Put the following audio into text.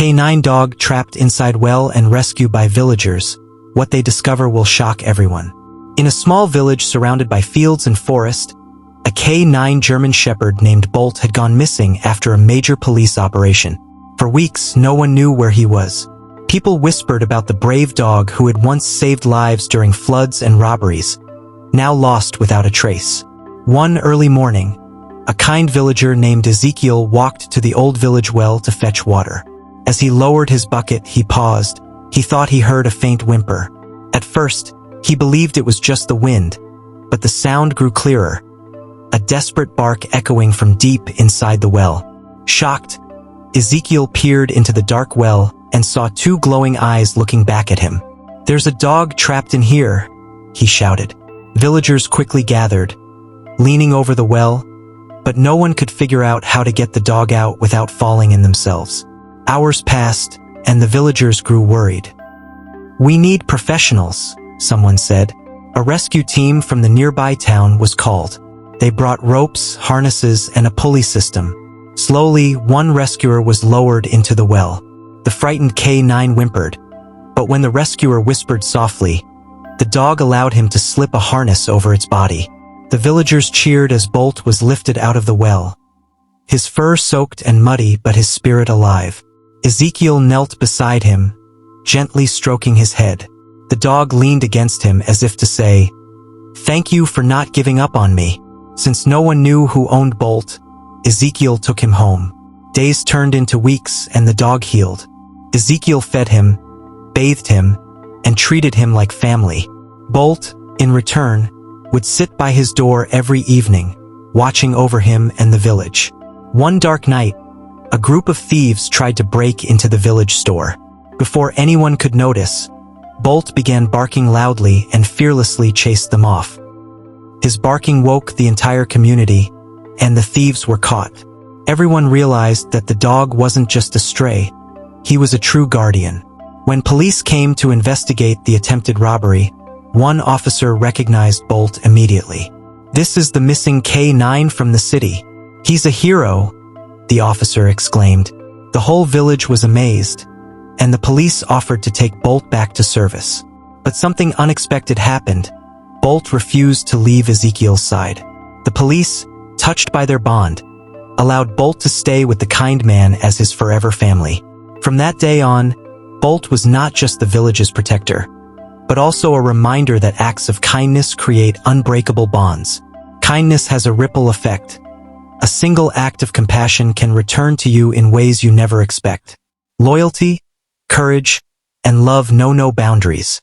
K9 dog trapped inside well and rescued by villagers. What they discover will shock everyone. In a small village surrounded by fields and forest, a K9 German Shepherd named Bolt had gone missing after a major police operation. For weeks, no one knew where he was. People whispered about the brave dog who had once saved lives during floods and robberies, now lost without a trace. One early morning, a kind villager named Ezekiel walked to the old village well to fetch water. As he lowered his bucket, he paused. He thought he heard a faint whimper. At first, he believed it was just the wind, but the sound grew clearer, a desperate bark echoing from deep inside the well. Shocked, Ezekiel peered into the dark well and saw two glowing eyes looking back at him. "There's a dog trapped in here," he shouted. Villagers quickly gathered, leaning over the well, but no one could figure out how to get the dog out without falling in themselves. Hours passed, and the villagers grew worried. "We need professionals," someone said. A rescue team from the nearby town was called. They brought ropes, harnesses, and a pulley system. Slowly, one rescuer was lowered into the well. The frightened K9 whimpered, but when the rescuer whispered softly, the dog allowed him to slip a harness over its body. The villagers cheered as Bolt was lifted out of the well, his fur soaked and muddy but his spirit alive. Ezekiel knelt beside him, gently stroking his head. The dog leaned against him as if to say, "Thank you for not giving up on me." Since no one knew who owned Bolt, Ezekiel took him home. Days turned into weeks and the dog healed. Ezekiel fed him, bathed him, and treated him like family. Bolt, in return, would sit by his door every evening, watching over him and the village. One dark night, a group of thieves tried to break into the village store. Before anyone could notice, Bolt began barking loudly and fearlessly chased them off. His barking woke the entire community, and the thieves were caught. Everyone realized that the dog wasn't just a stray, he was a true guardian. When police came to investigate the attempted robbery, one officer recognized Bolt immediately. "This is the missing K9 from the city. He's a hero," the officer exclaimed. The whole village was amazed, and the police offered to take Bolt back to service. But something unexpected happened. Bolt refused to leave Ezekiel's side. The police, touched by their bond, allowed Bolt to stay with the kind man as his forever family. From that day on, Bolt was not just the village's protector, but also a reminder that acts of kindness create unbreakable bonds. Kindness has a ripple effect. A single act of compassion can return to you in ways you never expect. Loyalty, courage, and love know no boundaries.